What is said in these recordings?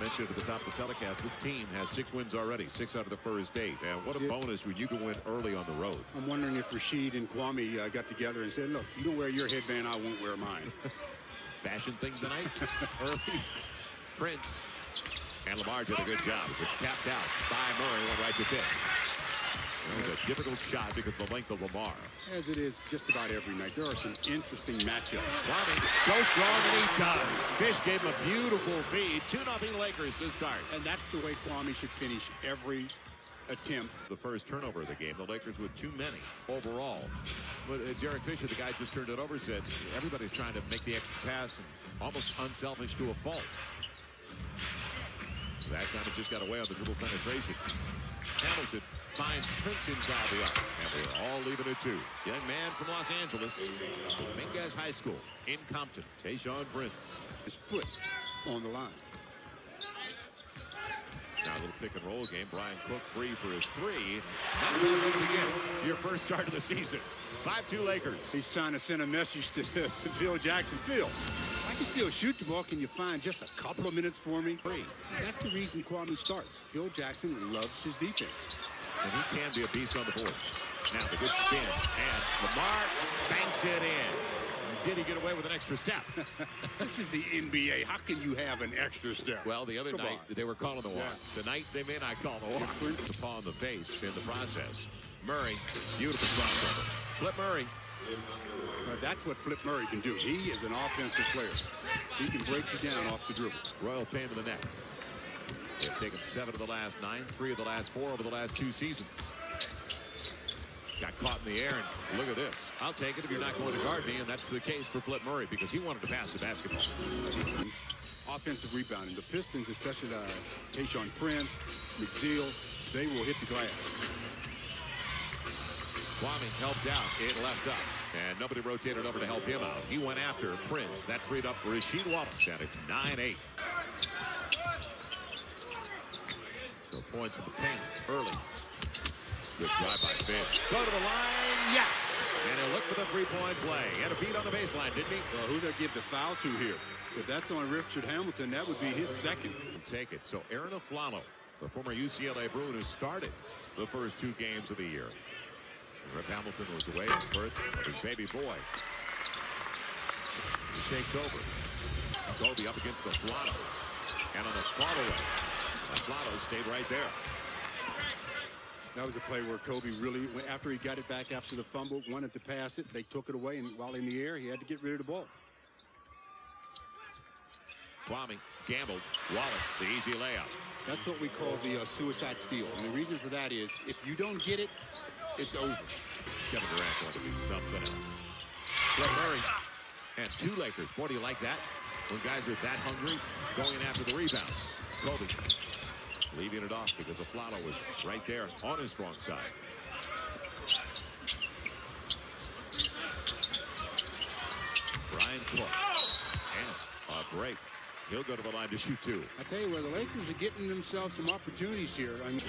mentioned at the top of the telecast, this team has 6 wins already, 6 out of the first 8. And what a bonus when you can win early on the road. I'm wondering if Rashid and Kwame got together and said, look, you don't wear your headband, I won't wear mine. Fashion thing tonight. Early. Prince. And Lamar did a good job. It's tapped out by Murray, went right to Fish. It was a difficult shot because of the length of Lamar. As it is just about every night. There are some interesting matchups. Kwame goes strong, and he does. Fish gave him a beautiful feed. 2-0 Lakers to start. And that's the way Kwame should finish every attempt. The first turnover of the game. The Lakers with too many overall. But Derek Fisher, the guy just turned it over, said everybody's trying to make the extra pass and almost unselfish to a fault. That time it just got away on the dribble penetration. Hamilton finds Prince inside the arc, and we're all leaving it 2. Young man from Los Angeles, Dominguez High School in Compton, Tayshaun Prince. His foot on the line. Now a little pick and roll game. Brian Cook free for his 3. Not a bad way to begin your first start of the season. 5-2 Lakers. He's trying to send a message to Phil Jackson. Phil, I can still shoot the ball. Can you find just a couple of minutes for me? That's the reason Kwame starts. Phil Jackson loves his defense. And he can be a beast on the boards. Now the good spin. And Lamar banks it in. Did he get away with an extra step? This is the NBA. How can you have an extra step? Well, the other night, they were calling the walk. Yeah. Tonight, they may not call the walk. The paw in the face in the process. Murray, beautiful crossover. Flip Murray. That's what Flip Murray can do. He is an offensive player. He can break you down off the dribble. Royal pain in the neck. They've taken 7 of the last 9, 3 of the last 4 over the last 2 seasons. Got caught in the air, and look at this. I'll take it if you're not going to guard me, and that's the case for Flip Murray because he wanted to pass the basketball. Offensive rebounding. The Pistons, especially Tayshaun Prince, McZeal, they will hit the glass. Kwame helped out, it left up, and nobody rotated over to help him out. He went after Prince. That freed up Rasheed Wallace, and it's 9-8. So points in the paint early. Good drive by Fish. Go to the line, yes! And he'll look for the three-point play. And a beat on the baseline, didn't he? Well, who they give the foul to here? If that's on Richard Hamilton, that would be his second. Take it. So Aaron Aflalo, the former UCLA Bruin, who started the first 2 games of the year. Rip Hamilton was away at birth of his baby boy. He takes over. Kobe up against Aflalo. And on the follow-up, Aflalo stayed right there. That was a play where Kobe really, after he got it back after the fumble, wanted to pass it. They took it away, and while in the air, he had to get rid of the ball. Kwame gambled. Wallace, the easy layup. That's what we call the suicide steal. And the reason for that is, if you don't get it, it's over. Kevin Durant going to be something else. Flip Murray and 2 Lakers. Boy, do you like that? When guys are that hungry, going after the rebound. Kobe leaving it off because Aflalo was right there on his strong side. Brian Cook. And a break. He'll go to the line to shoot 2. I tell you where, the Lakers are getting themselves some opportunities here. I mean,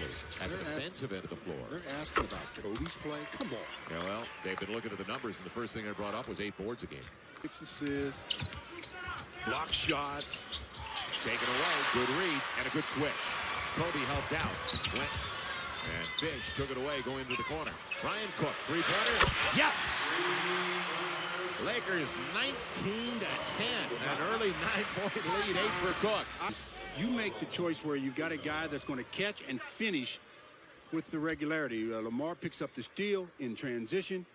at the defensive end of the floor. They're asking about Kobe's play. Come on. Yeah, well, they've been looking at the numbers, and the first thing they brought up was 8 boards a game. 6 assists, block shots. Taken away. Good read and a good switch. Kobe helped out. Went. And Fish took it away going into the corner. Brian Cook, 3-pointer. Yes! Lakers 19-10. An early 9-point lead, 8 for Cook. You make the choice where you've got a guy that's going to catch and finish with the regularity. Lamar picks up the steal in transition.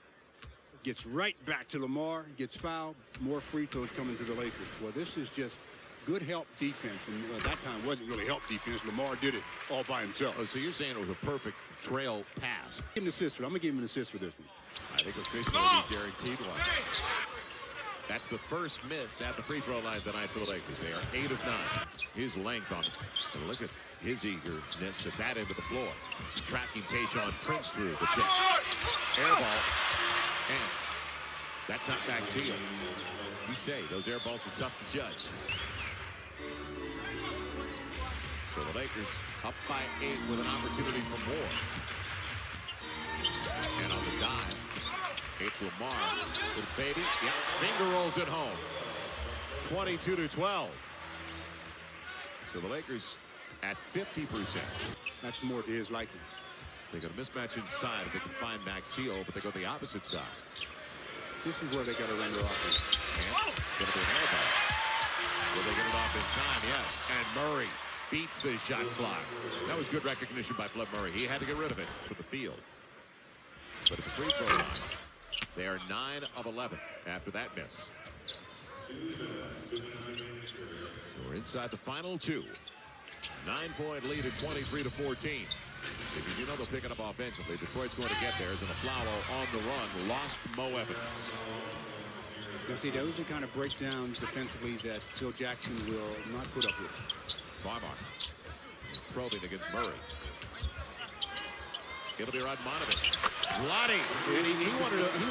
Gets right back to Lamar. Gets fouled. More free throws coming to the Lakers. Well, this is just good help defense, and that time wasn't really help defense. Lamar did it all by himself. Oh, so you're saying it was a perfect trail pass? Give him an assist. I'm going to give him an assist for this one. I think officially he's guaranteed one. That's the first miss at the free throw line tonight for the Lakers. They are 8 of 9. His length on it. And look at his eagerness at that end of the floor. Tracking Tayshaun Prince through the chip. Air ball. And that top back seal. You say those air balls are tough to judge. So the Lakers up by 8 with an opportunity for more. And on the dive, it's Lamar. Little baby. Yeah, finger rolls it home. 22-12. So the Lakers at 50%. That's more to his liking. They got a mismatch inside if they can find Maxio, but they go the opposite side. This is where they got to run their offense. Going to be an airball. Will they get it off in time? Yes. And Murray beats the shot clock. That was good recognition by Flip Murray. He had to get rid of it for the field. But at the free throw line, they are 9 of 11 after that miss. So we're inside the final 2. 9-point lead at 23-14. Because you know they'll pick it up offensively. Detroit's going to get theirs, and Aflalo on the run lost Mo Evans. Now see, those are the kind of breakdowns defensively that Phil Jackson will not put up with. Farmar probing against Murray. It'll be Radmanovic. Vlade, and he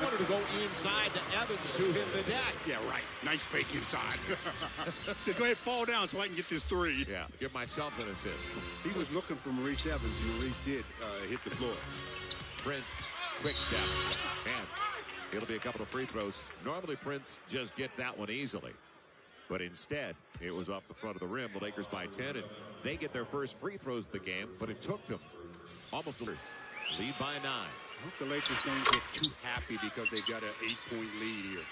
wanted to go inside to Evans, who hit the deck. Yeah, right. Nice fake inside. Said, go ahead, fall down so I can get this 3. Yeah, give myself an assist. He was looking for Maurice Evans, and Maurice did hit the floor. Prince, quick step, and it'll be a couple of free throws. Normally, Prince just gets that one easily. But instead, it was off the front of the rim. The Lakers by 10, and they get their first free throws of the game, but it took them almost a lead by 9. I hope the Lakers don't get too happy because they got an 8-point lead here.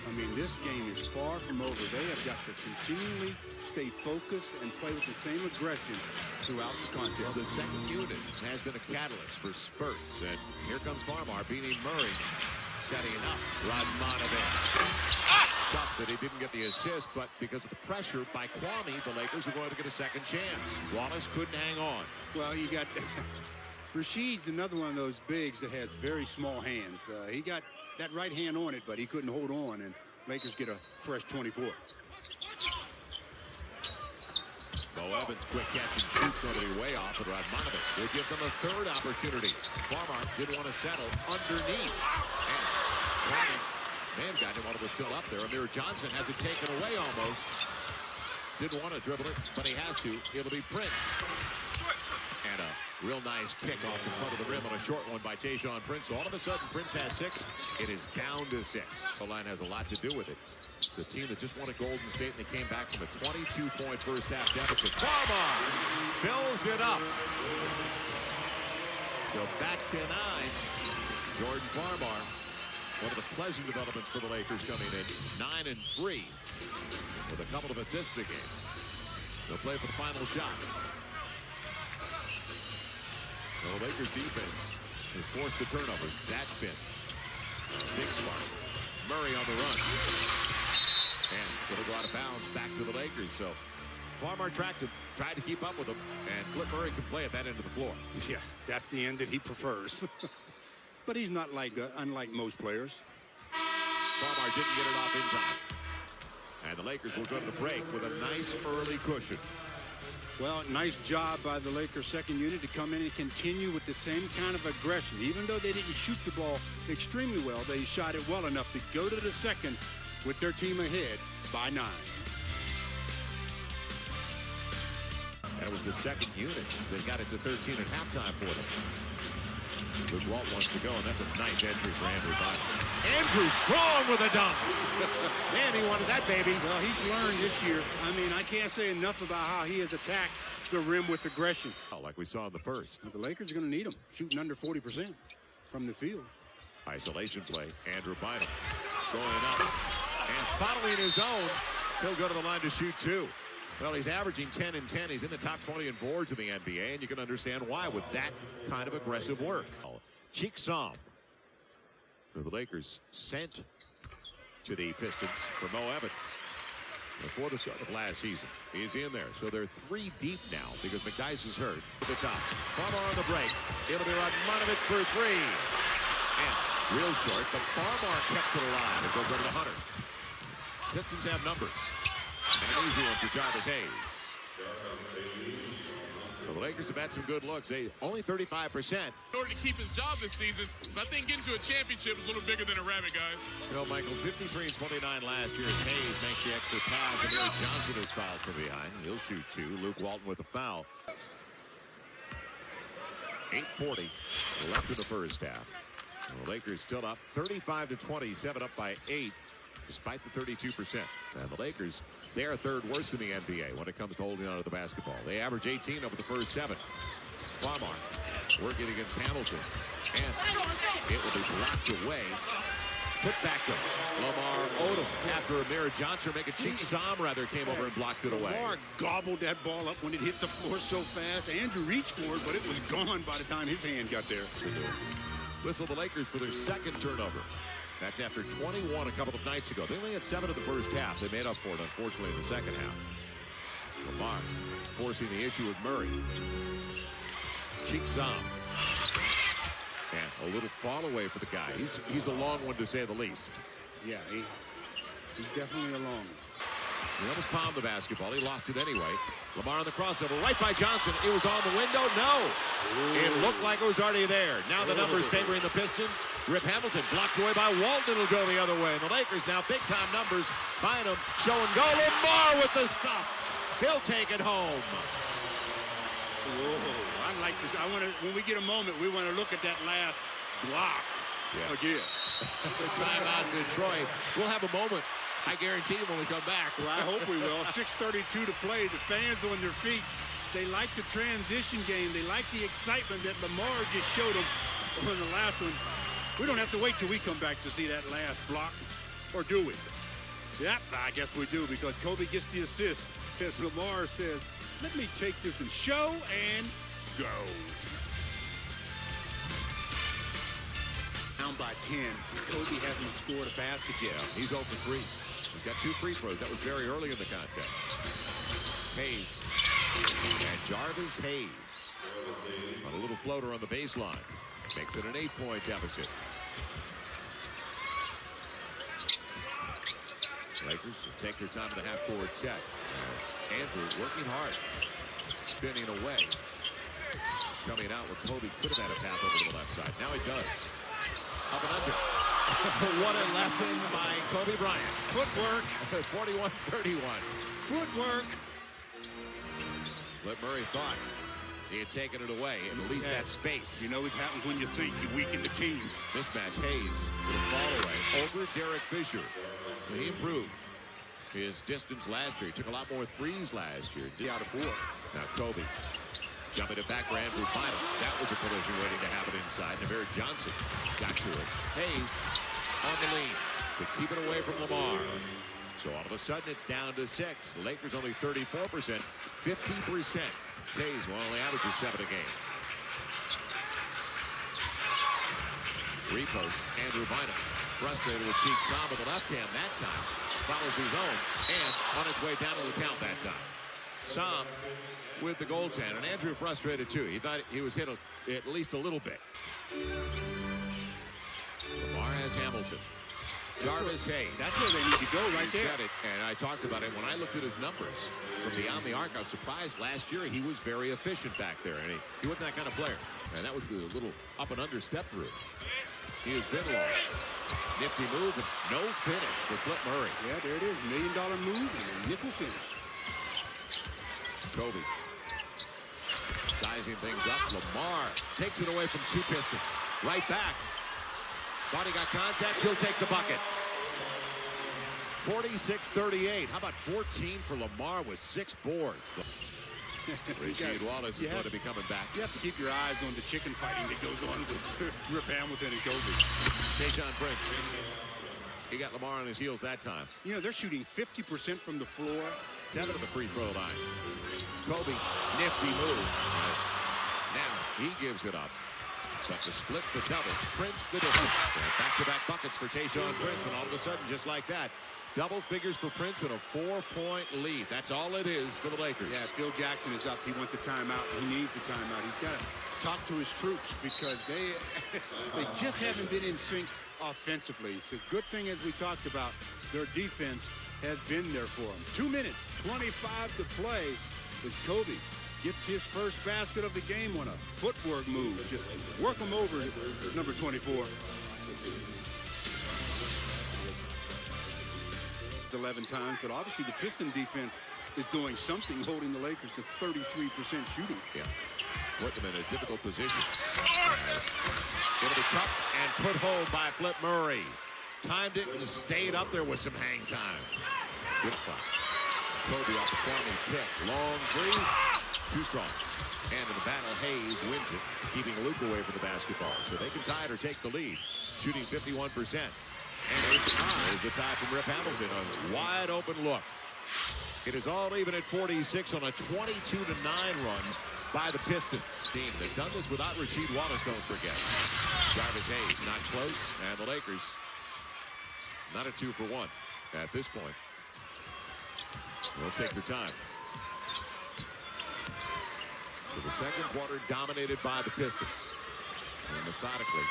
I mean, this game is far from over. They have got to continually stay focused and play with the same aggression throughout the contest. Well, the second unit has been a catalyst for spurts, and here comes Farmar beating Murray, setting up Radmanovic. Tough that he didn't get the assist, but because of the pressure by Kwame, the Lakers are going to get a second chance. Wallace couldn't hang on. Well, you got Rashid's another one of those bigs that has very small hands. He got that right hand on it, but he couldn't hold on, and Lakers get a fresh 24. Mo Evans, quick catch and shoot, going to be way off, and Radmanovic will give them a third opportunity. Farmar didn't want to settle underneath. And Kwame may have gotten it while it was still up there. Amir Johnson has it taken away almost. Didn't want to dribble it, but he has to. It'll be Prince. And a real nice kick off the front of the rim on a short one by Tayshaun Prince. So all of a sudden, Prince has 6. It is down to 6. The line has a lot to do with it. It's a team that just won at Golden State, and they came back from a 22-point first half deficit. Farmar fills it up. So back to 9. Jordan Farmar, one of the pleasant developments for the Lakers, coming in 9 and 3 with a couple of assists a game. They'll play for the final shot. The Lakers defense has forced the turnovers. That's been a big spark. Murray on the run. And it'll go out of bounds back to the Lakers. So Farmar tried to keep up with them, and Flip Murray can play at that end of the floor. Yeah, that's the end that he prefers. But he's not like unlike most players. Farmar didn't get it off in time. And the Lakers will go to the break with a nice early cushion. Well, nice job by the Lakers second unit to come in and continue with the same kind of aggression. Even though they didn't shoot the ball extremely well, they shot it well enough to go to the second with their team ahead by 9. That was the second unit that got it to 13 at halftime for them. Luke Walton wants to go, and that's a nice entry for Andrew Bynum. Andrew strong with a dunk. Man, he wanted that, baby. Well, he's learned this year. I mean, I can't say enough about how he has attacked the rim with aggression. Oh, like we saw in the first. But the Lakers are going to need him, shooting under 40% from the field. Isolation play. Andrew Bynum going up and following his own. He'll go to the line to shoot 2. Well, he's averaging 10 and 10. He's in the top 20 in boards in the NBA, and you can understand why with that kind of aggressive work. Cheek Som, who the Lakers sent to the Pistons for Mo Evans before the start of last season. He's in there, so they're 3 deep now because McDyess is hurt. At the top, Farmar on the break. It'll be Radmanovic for 3. And real short, but Farmar kept it alive. It goes over to Hunter. Pistons have numbers. And an easy one for Jarvis Hayes. Well, the Lakers have had some good looks. They only 35%. In order to keep his job this season, but I think getting to a championship is a little bigger than a rabbit, guys. You know, Michael, 53 and 29 last year as Hayes makes the extra pass. And Eric Johnson is fouled from behind. He'll shoot 2. Luke Walton with a foul. 8:40 left in the first half. The Lakers still up 35-27, up by 8. despite the 32%. And the Lakers, they are third worst in the NBA when it comes to holding on to the basketball. They average 18 over the first 7. Lamar working against Hamilton. And it will be blocked away. Put back to Lamar Odom after Amir Johnson, Cheek Som rather, came over and blocked it away. Lamar gobbled that ball up when it hit the floor so fast. Andrew reached for it, but it was gone by the time his hand got there. Whistle the Lakers for their second turnover. That's after 21 a couple of nights ago. They only had 7 in the first half. They made up for it, unfortunately, in the second half. Lamar forcing the issue with Murray. Cheek Som. And a little fall away for the guy. He's a long one, to say the least. Yeah, he's definitely a long one. He almost palmed the basketball. He lost it anyway. Lamar on the crossover, right by Johnson. It was on the window. No. Ooh. It looked like it was already there. Now the numbers favoring the Pistons. Rip Hamilton blocked away by Walton. It'll go the other way. And the Lakers now big-time numbers. Bynum, show and go. Lamar with the stop. He'll take it home. Whoa. I'd like to. When we get a moment, we want to look at that last block again. Timeout, Detroit. We'll have a moment, I guarantee you, when we come back. Well, I hope we will. 6:32 to play. The fans on their feet. They like the transition game. They like the excitement that Lamar just showed them on the last one. We don't have to wait till we come back to see that last block, or do we? Yep, I guess we do, because Kobe gets the assist. As Lamar says, let me take this and show and go. Down by 10. Kobe hasn't scored a basket yet. He's 0 for 3. He's got 2 free throws. That was very early in the contest. Hayes. And Jarvis Hayes on a little floater on the baseline. Makes it an 8-point deficit. Lakers take their time in the half-court set. As Andrew working hard. Spinning away. Coming out where Kobe could have had a path over to the left side. Now he does. Up and under. What a lesson by Kobe Bryant. Footwork. 41-31. Footwork. Flip Murray thought he had taken it away, and at least that space. You know what happens when you think you weaken the team. Mismatch. Hayes with a fall away over Derek Fisher. He improved his distance last year. He took a lot more threes last year. Out of 4. Now Kobe jumping it back for Andrew Bynum. That was a collision waiting to happen inside. Amir Johnson got to it. Hayes on the lean to keep it away from Lamar. So all of a sudden it's down to 6. Lakers only 34%, 50%. Hayes will only averages 7 a game. Repost, Andrew Bynum. Frustrated with Cheek Som with the left hand that time. Follows his own and on its way down to the count that time. Som with the goaltender. And Andrew frustrated too. He thought he was hit at least a little bit. Lamar has Hamilton. Jarvis Hayes. That's where they need to go right there. Said it, and I talked about it. When I looked at his numbers from beyond the arc, I was surprised last year he was very efficient back there. And he wasn't that kind of player. And that was the little up and under step through. He has been long. Nifty move and no finish for Flip Murray. Yeah, there it is. $1 million move and a nickel finish. Kobe sizing things up. Lamar takes it away from 2 Pistons. Right back. Thought he got contact. He'll take the bucket. 46-38. How about 14 for Lamar with 6 boards? Rasheed Wallace is going to be coming back. You have to keep your eyes on the chicken fighting that goes on with Rip Hamilton and Kobe. Tayshaun Prince. He got Lamar on his heels that time. You know, they're shooting 50% from the floor. 7 of the free throw line. Kobe, nifty move. Now he gives it up. But to split the double, Prince the difference. Back-to-back buckets for Tayshaun Prince, and all of a sudden, just like that, double figures for Prince and a 4-point lead. That's all it is for the Lakers. Yeah, Phil Jackson is up. He wants a timeout. He needs a timeout. He's got to talk to his troops because they just haven't been in sync offensively. It's a good thing, as we talked about, their defense has been there for them. 2 minutes, 25 to play as Kobe gets his first basket of the game on a footwork move. Just work him over, number 24. 11 times, but obviously the Piston defense is doing something, holding the Lakers to 33% shooting. Yeah, put them in a difficult position. Going to be cupped and put home by Flip Murray. timed it and stayed up there with some hang time. Good clock. Kobe off the Kwame pick. Long three. Too strong. And in the battle, Hayes wins it, keeping Luke away from the basketball. So they can tie it or take the lead, shooting 51%. And there's the tie from Rip Hamilton. A wide open look. It is all even at 46 on a 22-9 run by the Pistons. They've done this without Rasheed Wallace, don't forget. Jarvis Hayes not close, and the Lakers not a 2-for-1 at this point. They'll take their time. So the second quarter dominated by the Pistons. And methodically,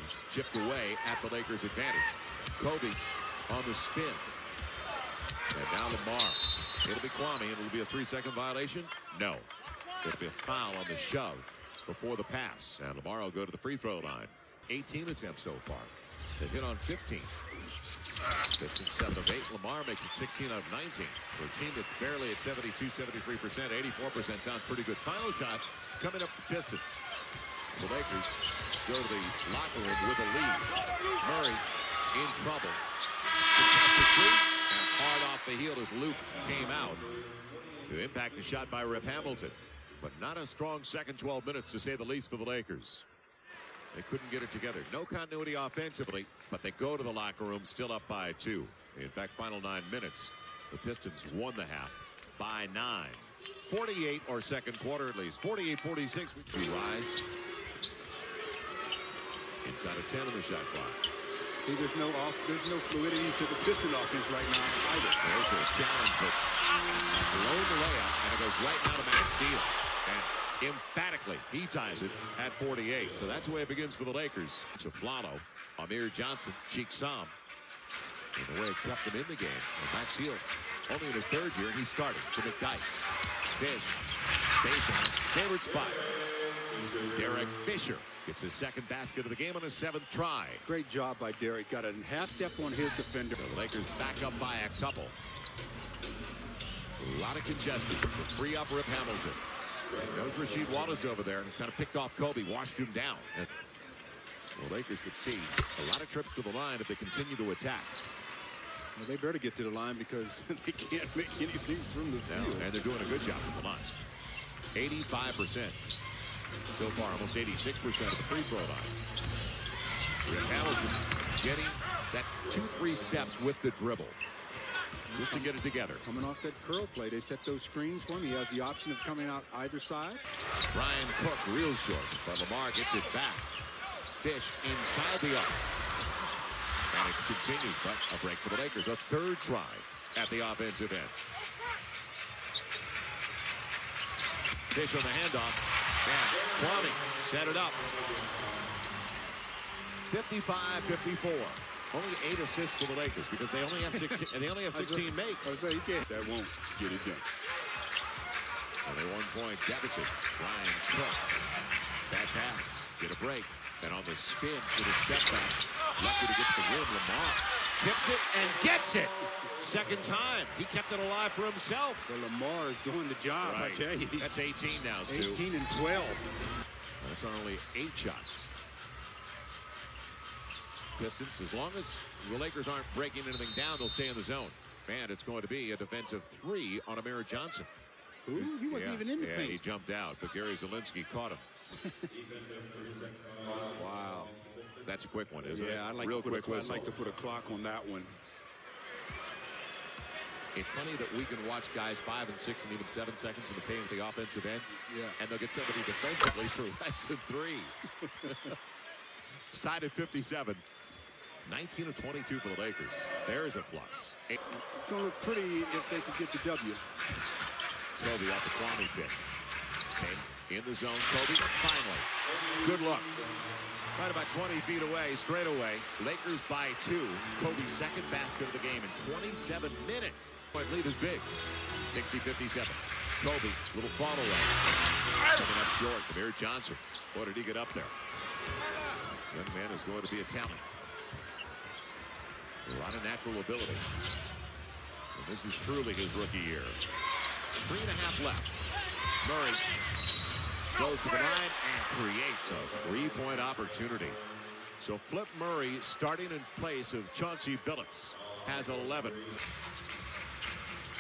it's chipped away at the Lakers' advantage. Kobe on the spin. And now Lamar. It'll be Kwame, and it'll be a 3-second violation? No. It'll be a foul on the shove before the pass. And Lamar will go to the free throw line. 18 attempts so far. They hit on 15. Pistons 7 of 8. Lamar makes it 16 out of 19. For a team that's barely at 72, 73%, 84% sounds pretty good. Final shot coming up for the Pistons. The Lakers go to the locker room with a lead. Murray in trouble. And hard off the heel as Luke came out to impact the shot by Rip Hamilton. But not a strong second 12 minutes, to say the least, for the Lakers. They couldn't get it together. No continuity offensively, but they go to the locker room still up by 2. In fact, final 9 minutes, the Pistons won the half by 9. 48 or second quarter at least. 48-46. We rise. Inside of 10 of the shot clock. See, there's no fluidity to the Piston offense right now either. There's a challenge, but blown the layup, and it goes right now to Max Seal. And emphatically, he ties it at 48. So that's the way it begins for the Lakers. Chaflalo, Amir Johnson, Cheek Sam. And the way it kept him in the game. And Max Seal, only in his 3rd year, he started. So McDyess, Fish, baseline, favorite spot. Derek Fisher gets his 2nd basket of the game on his 7th try. Great job by Derek. Got a half step on his defender. The Lakers back up by a couple. A lot of congestion to free up Rip Hamilton. There was Rasheed Wallace over there and kind of picked off Kobe, washed him down. The Lakers could see a lot of trips to the line if they continue to attack. Well, they better get to the line because they can't make anything from the field. And they're doing a good job from the line. 85%. So far, almost 86% of the free throw line. Rip Hamilton getting that 2-3 steps with the dribble. Just to get it together. Coming off that curl play, they set those screens for him. He has the option of coming out either side. Brian Cook real short, but Lamar gets it back. Fish inside the arc. And it continues, but a break for the Lakers. A 3rd try at the offensive end. Fish on the handoff. And Kwame set it up. 55-54. Only 8 assists for the Lakers because they only have 16. And they only have 16 makes. That won't get it done. And a 1-point deficit. Brian Cook. Bad pass. Get a break. And on the spin to the step back. Lucky to get to the rim. Lamar tips it and gets it. 2nd time. He kept it alive for himself. Well, Lamar is doing the job, right. I tell you. That's 18 now, Stu. 18 and 12. That's on only 8 shots. Pistons, as long as the Lakers aren't breaking anything down, they'll stay in the zone. And it's going to be a defensive 3 on Amir Johnson. Who? He wasn't even in the paint. He jumped out, but Gary Zielinski caught him. Wow. That's a quick one, isn't it? Yeah, I'd like to put a clock on that one. It's funny that we can watch guys 5 and 6 and even 7 seconds in the paint at the offensive end. Yeah. And they'll get somebody defensively for less than 3. It's tied at 57. 19 of 22 for the Lakers. There's a plus. It's going to look pretty if they could get the W. Kobe off the Kwame pick. In the zone, Kobe, finally. Good look. Right about 20 feet away, straight away. Lakers by 2. Kobe's 2nd basket of the game in 27 minutes. Point lead is big. 60-57. Kobe, little fall away. Coming up short, Amir Johnson. Boy, did he get up there. Young man is going to be a talent. A lot of natural ability. And this is truly his rookie year. 3.5 left. Murray goes to the line and creates a 3-point opportunity. So Flip Murray, starting in place of Chauncey Billups, has 11.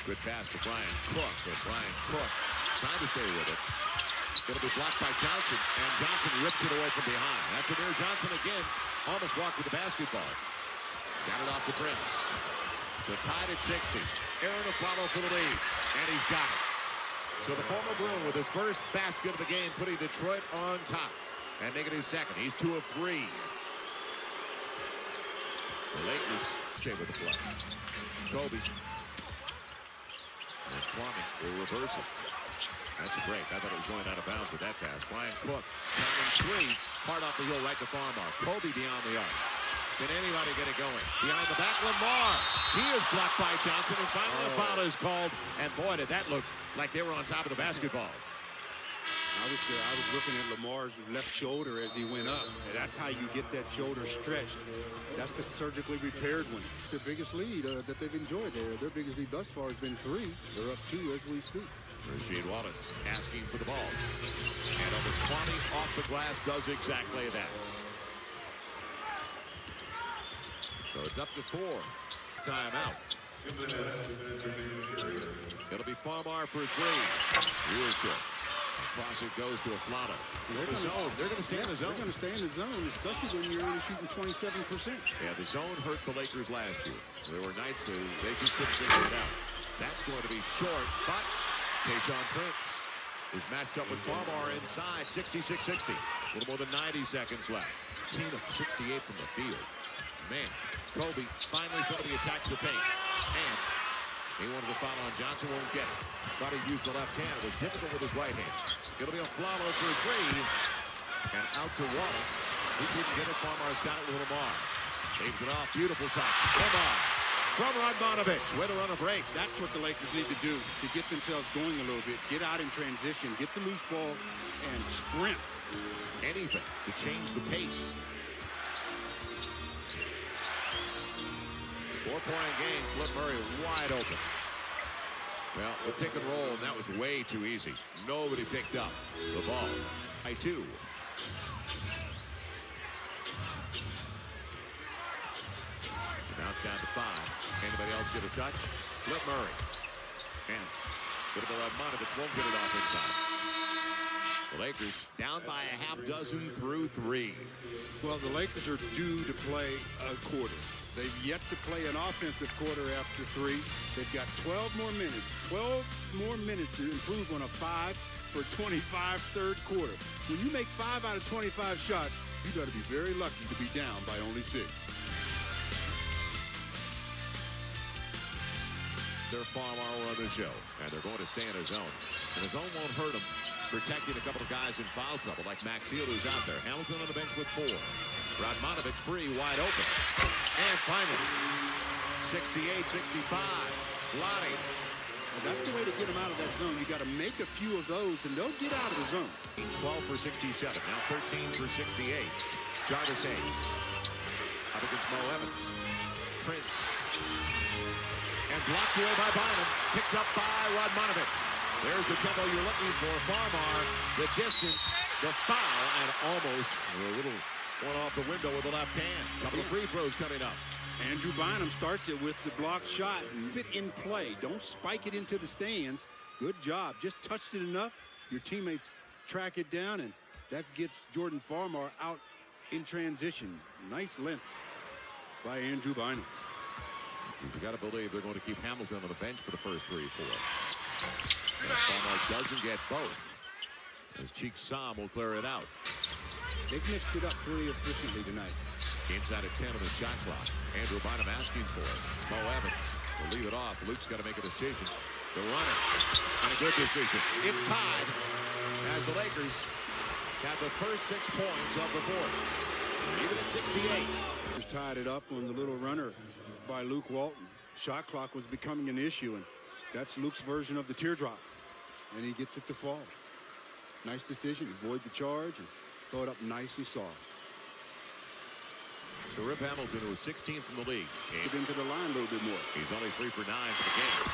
Good pass for Brian Cook. Brian Cook trying to stay with it. It'll be blocked by Johnson, and Johnson rips it away from behind. That's Amir Johnson again. Almost walked with the basketball. Got it off to Prince. So tied at 60. Aaron Aflalo for the lead, and he's got it. So the former Bruin with his first basket of the game, putting Detroit on top and making his second. He's 2 of 3. The Lakers stay with the play. Kobe. And Kwame will reverse it. That's a break. I thought it was going out of bounds with that pass. Brian Cook, challenge 3, hard off the heel, right to Farmar. Kobe beyond the arc. Can anybody get it going? Behind the back, Lamar. He is blocked by Johnson, and finally a foul is called. And boy, did that look like they were on top of the basketball. I was looking at Lamar's left shoulder as he went up. And that's how you get that shoulder stretched. That's the surgically repaired one. It's their biggest lead that they've enjoyed. Their biggest lead thus far has been 3. They're up 2 as we speak. Rasheed Wallace asking for the ball. And over 20 off the glass does exactly that. So it's up to 4. Timeout. It'll be Farmar for 3. Viewership. Across it goes to Aflalo. The zone. They're going to stay in the zone. They're going to stay in the zone, especially when you're only shooting 27%. Yeah, the zone hurt the Lakers last year. There were nights they just couldn't figure it out. That's going to be short, but Tayshaun Prince is matched up with Farmar inside. 66-60. A little more than 90 seconds left. 10 of 68 from the field. Man, Kobe finally somebody attacks the paint. And he wanted to foul on Johnson, won't get it. Thought he'd use the left hand. It was difficult with his right hand. It'll be Aflalo for 3. And out to Wallace. He couldn't get it. Farmar's got it with Lamar. Saves it off. Beautiful touch. Lamar from Radmanovich. Way to run a break. That's what the Lakers need to do to get themselves going a little bit. Get out in transition. Get the loose ball and sprint. Anything to change the pace. 4-point game. Flip Murray wide open. Well, the pick and roll, and that was way too easy. Nobody picked up the ball. By 2. Now it's down to 5. Anybody else get a touch? Flip Murray. And Radmanovich won't get it off in time. The Lakers down by a half dozen through 3. Well, the Lakers are due to play a quarter. They've yet to play an offensive quarter after 3. They've got 12 more minutes. 12 more minutes to improve on a 5 for 25 third quarter. When you make 5 out of 25 shots, you got to be very lucky to be down by only 6. They're Farmar on the show, and they're going to stay in a zone. And the zone won't hurt them, protecting a couple of guys in foul trouble, like Max Seal, who's out there. Hamilton on the bench with 4. Radmanovich free, wide open. And finally, 68-65. Lottie. Well, that's the way to get them out of that zone. You got to make a few of those, and they'll get out of the zone. 12 for 67. Now 13 for 68. Jarvis Hayes. Up against Mo Evans. Prince. And blocked away by Bynum. Picked up by Radmanovich. There's the tempo you're looking for. Farmar, the distance, the foul, and almost a little one off the window with the left hand. Couple of free throws coming up. Andrew Bynum starts it with the blocked shot. Fit in play. Don't spike it into the stands. Good job. Just touched it enough. Your teammates track it down, and that gets Jordan Farmar out in transition. Nice length by Andrew Bynum. You've got to believe they're going to keep Hamilton on the bench for the first 3-4. And Farmar doesn't get both, as Cheek Sam will clear it out. They've mixed it up pretty efficiently tonight. Inside at 10 on the shot clock. Andrew Bynum asking for it. Mo Evans will leave it off. Luke's got to make a decision. The runner. And a good decision. It's tied as the Lakers have the first 6 points of the fourth. Even at 68. Just tied it up on the little runner by Luke Walton. Shot clock was becoming an issue, and that's Luke's version of the teardrop. And he gets it to fall. Nice decision. Avoid the charge and throw it up nice and soft. So Rip Hamilton, who was 16th in the league, Get into the line a little bit more. He's only 3 for 9 for the game.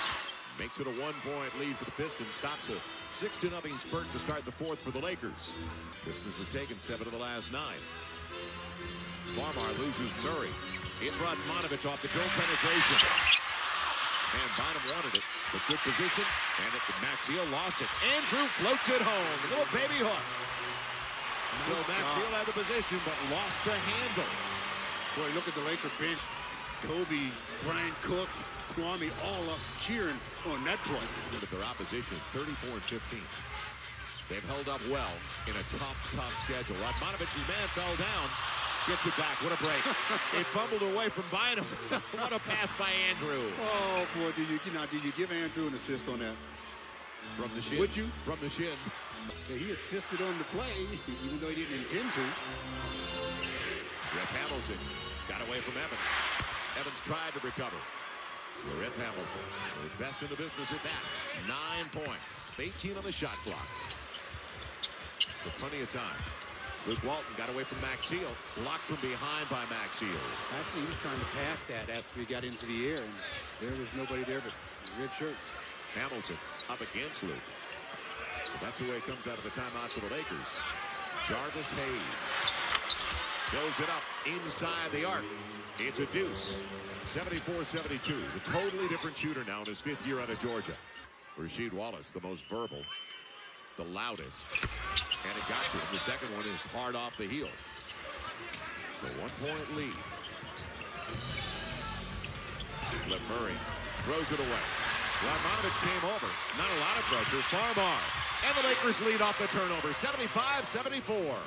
Makes it a 1-point lead for the Pistons. Stops a 6-0 spurt to start the fourth for the Lakers. Pistons have taken 7 of the last 9. Farmar loses Murray. It's Radmanovich off the drone penetration. And Bynum wanted it, but good position. And Maxiel lost it. Andrew floats it home. A little baby hook. So Maxiel had the position, but lost the handle. Boy, look at the Laker bench. Kobe, Brian Cook, Kwame all up cheering on that play. Look at their opposition, 34-15. They've held up well in a tough schedule. Radmanovich's man fell down. Gets it back. What a break. It fumbled away from Bynum. What a pass by Andrew. Oh, boy, did you give Andrew an assist on that? From the shin. Would you? From the shin. Yeah, he assisted on the play, even though he didn't intend to. Rip Hamilton got away from Evans. Evans tried to recover. Rip Hamilton, the best in the business at that. 9 points. 18 on the shot clock. So plenty of time. Luke Walton got away from Maxiel. Blocked from behind by Maxiel. Actually, he was trying to pass that after he got into the air, and there was nobody there but red shirts. Hamilton up against Luke. So that's the way it comes out of the timeout for the Lakers. Jarvis Hayes goes it up inside the arc. It's a deuce. 74-72. He's a totally different shooter now in his 5th year out of Georgia. Rasheed Wallace, the most verbal, the loudest. And it got to him. The second one is hard off the heel. So 1-point lead. Let Murray throws it away. Radmanovich came over. Not a lot of pressure. Farmar. And the Lakers lead off the turnover. 75-74.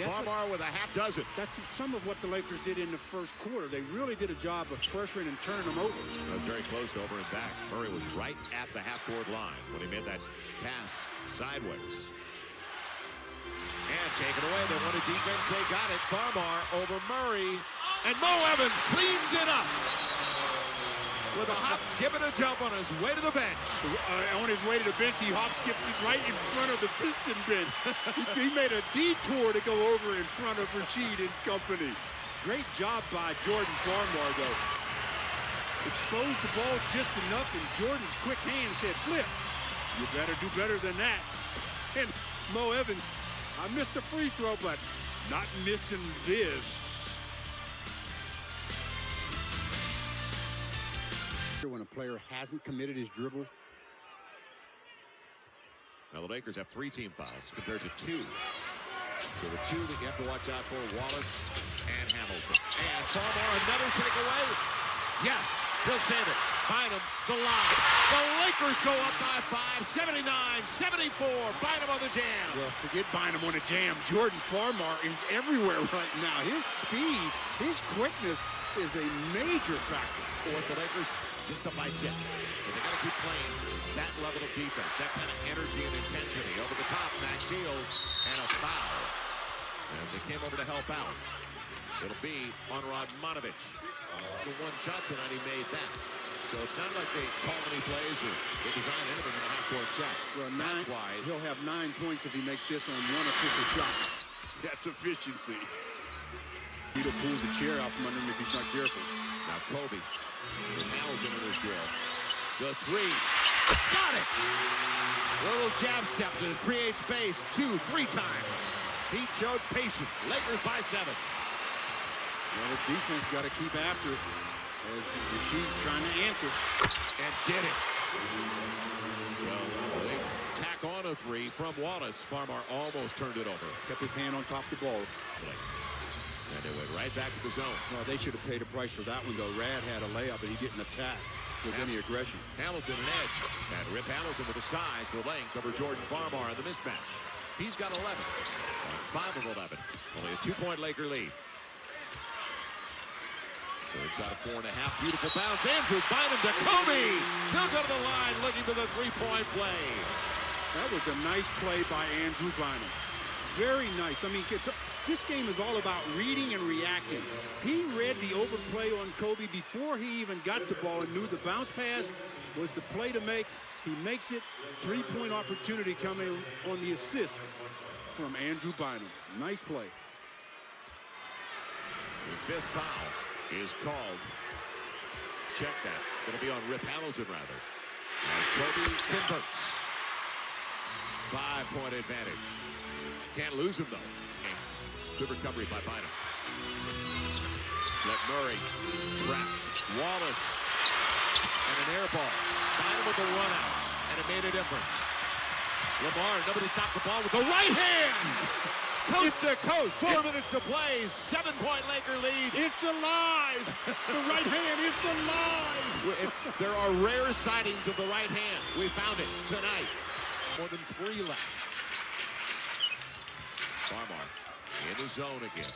Farmar with a half dozen. That's some of what the Lakers did in the first quarter. They really did a job of pressuring and turning them over. That was very close to over and back. Murray was right at the half-court line when he made that pass sideways. And taken away. They wanted defense. They got it. Farmar over Murray. And Mo Evans cleans it up. With a hop, skip, and a jump on his way to the bench. On his way to the bench, he hop-skipped right in front of the Pistons bench. He made a detour to go over in front of Rasheed and company. Great job by Jordan Farmar, though. Exposed the ball just enough, and Jordan's quick hand said, flip. You better do better than that. And Mo Evans, I missed a free throw, but not missing this. When a player hasn't committed his dribble. Now the Lakers have 3 team fouls compared to 2. So the 2 that you have to watch out for, Wallace and Hamilton. And Farmar, another takeaway. Yes, he'll save it. Bynum, the line. The Lakers go up by 5, 79-74. Bynum on the jam. Well, forget Bynum on the jam. Jordan Farmar is everywhere right now. His speed, his quickness is a major factor. With the Lakers just up by 6. So they got to keep playing that level of defense, that kind of energy and intensity. Over the top, Maxiel, and a foul. As they came over to help out, it'll be on Radmanovich. The one shot tonight, he made that. So it's not like they call any plays or they design anything in the half-court set. Well, that's why he'll have 9 points if he makes this on one official shot. That's efficiency. He'll pull the chair out from under him if he's not careful. Now Kobe with Hamilton in his drill. The 3. Got it! Little jab step to create space 2, 3 times. He showed patience. Lakers by 7. Well, the defense got to keep after it. As Rasheed trying to answer. And did it. So they tack on a 3 from Wallace. Farmar almost turned it over. Kept his hand on top of the ball. And they went right back to the zone. Well, they should have paid a price for that one, though. Rad had a layup, but he didn't attack with any aggression. Hamilton an edge. And Rip Hamilton with the size, the length over Jordan Farmar in the mismatch. He's got 11. 5 of 11. Only a 2-point Laker lead. So inside of 4.5. Beautiful bounce. Andrew Bynum to Kobe. He'll go to the line looking for the 3-point play. That was a nice play by Andrew Bynum. Very nice. I mean, this game is all about reading and reacting. He read the overplay on Kobe before he even got the ball and knew the bounce pass was the play to make. He makes it. 3-point opportunity coming on the assist from Andrew Bynum. Nice play. The 5th foul is called. Check that. It'll be on Rip Hamilton, rather. As Kobe converts. 5-point advantage. Can't lose him, though. Good recovery by Bynum. Let Murray trapped. Wallace and an air ball. Find him with the run out, and it made a difference. Lamar, nobody stopped the ball with the right hand. Coast to coast, 4 minutes to play, 7-point Laker lead. It's alive. The right hand, it's alive. There are rare sightings of the right hand. We found it tonight. More than 3 left. Farmar in the zone again.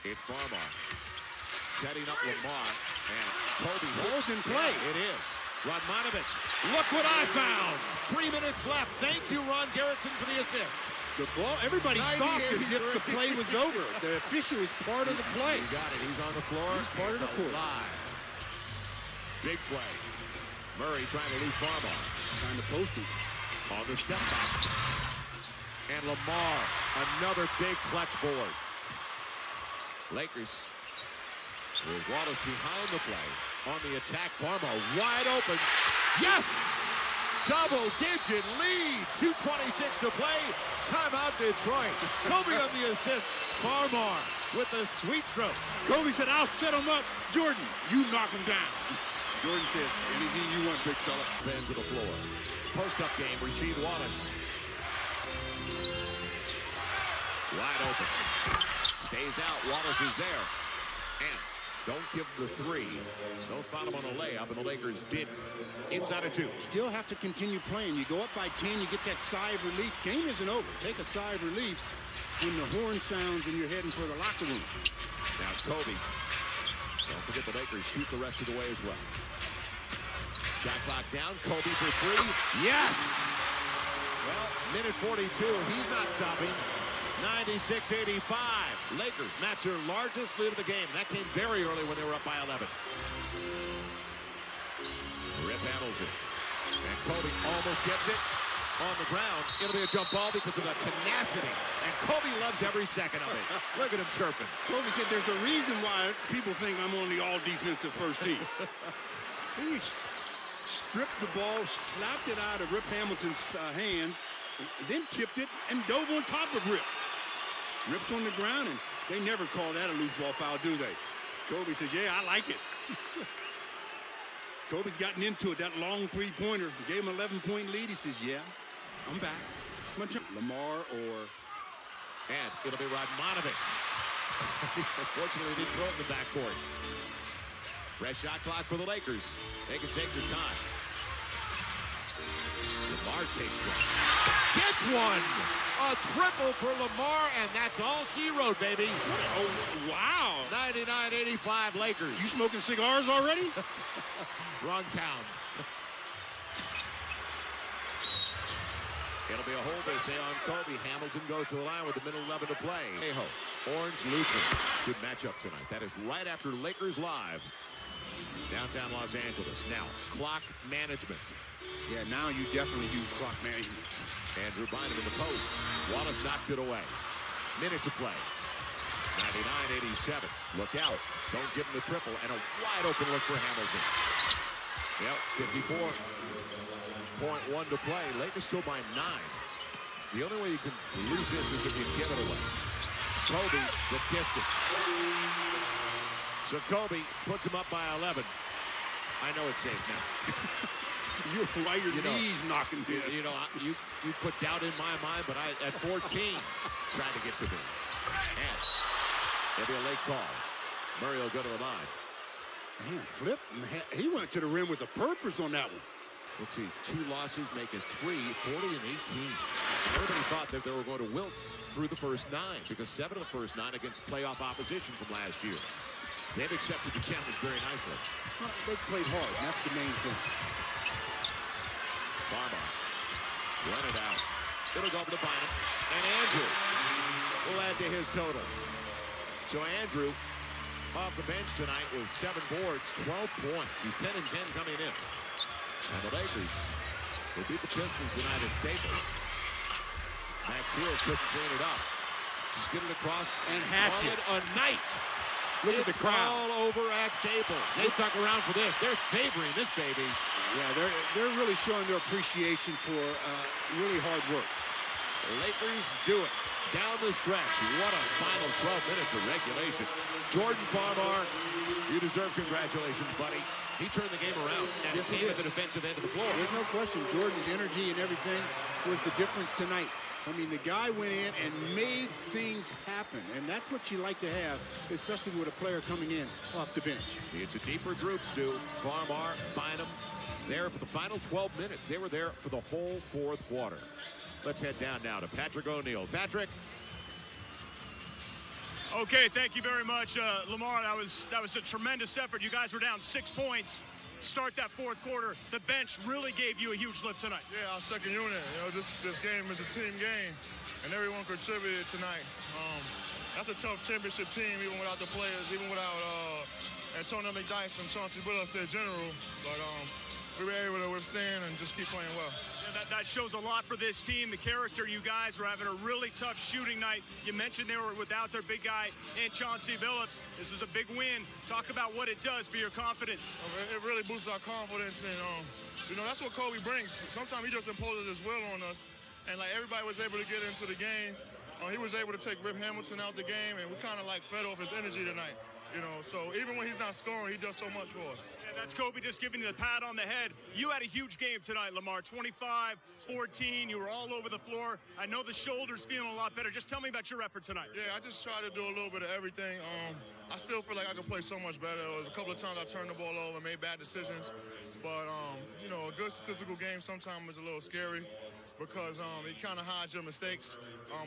It's Farmar setting up Lamar, and Kobe Ball's in play. Yeah, it is. Radmanovich, look what I found. 3 minutes left. Thank you, Ron Garrettson, for the assist. The ball, everybody stopped as if the play was over. The official is part of the play. You got it. He's on the floor. He's part of the court. Big play. Murray trying to leave Farmar. Trying to post him. On the step back. And Lamar, another big clutch board. Lakers with Wallace behind the play. On the attack, Farmar wide open. Yes! Double-digit lead. 2:26 to play. Timeout Detroit. Kobe on the assist. Farmar with the sweet stroke. Kobe said, I'll set him up. Jordan, you knock him down. Jordan says, anything you want, big fella. Fans to the floor. Post-up game, Rasheed Wallace. Wide open. Stays out. Wallace is there. And don't give him the 3. Don't foul him on a layup, and the Lakers did. Inside of 2. Still have to continue playing. You go up by 10, you get that sigh of relief. Game isn't over. Take a sigh of relief when the horn sounds and you're heading for the locker room. Now it's Kobe. Don't forget the Lakers shoot the rest of the way as well. Shot clock down. Kobe for 3. Yes! Well, minute 42. He's not stopping. 96-85. Lakers match their largest lead of the game. That came very early when they were up by 11. Rip Hamilton. And Kobe almost gets it on the ground. It'll be a jump ball because of the tenacity. And Kobe loves every second of it. Look at him chirping. Kobe said there's a reason why people think I'm on the all-defensive first team. He stripped the ball, slapped it out of Rip Hamilton's hands, then tipped it and dove on top of Rip. Rip's on the ground, and they never call that a loose ball foul, do they? Kobe says, yeah, I like it. Kobe's gotten into it, that long three-pointer. Gave him an 11-point lead. He says, yeah, I'm back. Lamar or... And it'll be Radmanovich. Unfortunately, he didn't throw it in the backcourt. Fresh shot clock for the Lakers. They can take their time. Lamar takes one. Gets one! A triple for Lamar, and that's all she wrote, baby. Oh, wow. 99-85 Lakers. You smoking cigars already? Wrong town. It'll be a hold, they say, on Kobe. Hamilton goes to the line with a minute 11 to play. Aho, Orange Lutheran. Good matchup tonight. That is right after Lakers Live. Downtown Los Angeles. Now, clock management. Yeah, now you definitely use clock management. Andrew Bynum in the post. Wallace knocked it away. Minute to play. 99-87. Look out. Don't give him the triple. And a wide open look for Hamilton. Yep, 54.1 to play. Lakers still by 9. The only way you can lose this is if you give it away. Kobe, the distance. So Kobe puts him up by 11. I know it's safe now. Why your knees knocking in? You know, you put doubt in my mind, but I, at 14, trying to get to me. And there'll be a late call. Murray will go to the line. Man, Flip, he went to the rim with a purpose on that one. Let's see, 2 losses make it 3, 40 and 18. Everybody thought that they were going to wilt through the first 9 because 7 of the first 9 against playoff opposition from last year. They've accepted the challenge very nicely. Well, they've played hard, and that's the main thing. Farmar, run it out. It'll go over to Bynum. And Andrew will add to his total. So Andrew off the bench tonight with 7 boards, 12 points. He's 10 and 10 coming in. And the Lakers will beat the Pistons tonight at Staples. Max Hill couldn't clean it up. Just get it across and hatch it. A night. Look at the crowd. All over at Staples. They stuck around for this. They're savoring this, baby. Yeah, they're really showing their appreciation for really hard work. The Lakers do it. down the stretch. What a final 12 minutes of regulation. Jordan Farmar, you deserve congratulations, buddy. He turned the game around and Yes, came at the defensive end of the floor. There's no question Jordan's energy and everything was the difference tonight. I mean, the guy went in and made things happen, and that's what you like to have, especially with a player coming in off the bench. It's a deeper group, Stu. Farmar, Bynum, there for the final 12 minutes. They were there for the whole fourth quarter. Let's head down now to Patrick O'Neal. Patrick. Okay, thank you very much, Lamar. That was a tremendous effort. You guys were down 6 points. Start that fourth quarter. The bench really gave you a huge lift tonight. Yeah, our second unit. You know, this game is a team game, and everyone contributed tonight. That's a tough championship team, even without the players, even without Antonio McDyess and Chauncey Billups, their general. But we were able to withstand and just keep playing well. Yeah, that shows a lot for this team. The character, you guys were having a really tough shooting night. You mentioned they were without their big guy and Chauncey Billups. This is a big win. Talk about what it does for your confidence. It really boosts our confidence, and you know, that's what Kobe brings. Sometimes he just imposes his will on us, and like everybody was able to get into the game. He was able to take Rip Hamilton out the game, and we kind of like fed off his energy tonight. You know, so even when he's not scoring, he does so much for us. Yeah, that's Kobe just giving you the pat on the head. You had a huge game tonight, Lamar. 25, 14. You were all over the floor. I know the shoulder's feeling a lot better. Just tell me about your effort tonight. Yeah, I just try to do a little bit of everything. I still feel like I could play so much better. There was a couple of times I turned the ball over, made bad decisions. But, you know, a good statistical game sometimes is a little scary because it kind of hides your mistakes.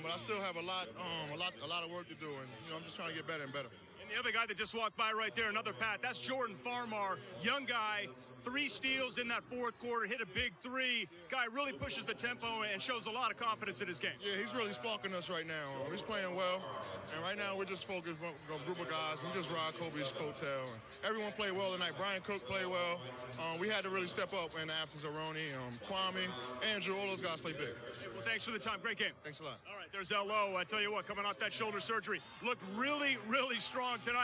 But I still have a lot of work to do, and you know, I'm just trying to get better and better. And the other guy that just walked by right there, another pat, that's Jordan Farmar, young guy, 3 steals in that fourth quarter, hit a big 3. Guy really pushes the tempo and shows a lot of confidence in his game. Yeah, he's really sparking us right now. He's playing well, and right now we're just focused on a group of guys. We just ride Kobe's coattail. Everyone played well tonight. Brian Cook played well. We had to really step up in the absence of Ronnie, Kwame, Andrew, all those guys played big. Well, thanks for the time. Great game. Thanks a lot. All right, there's L.O. I tell you what, coming off that shoulder surgery, looked really, really strong tonight.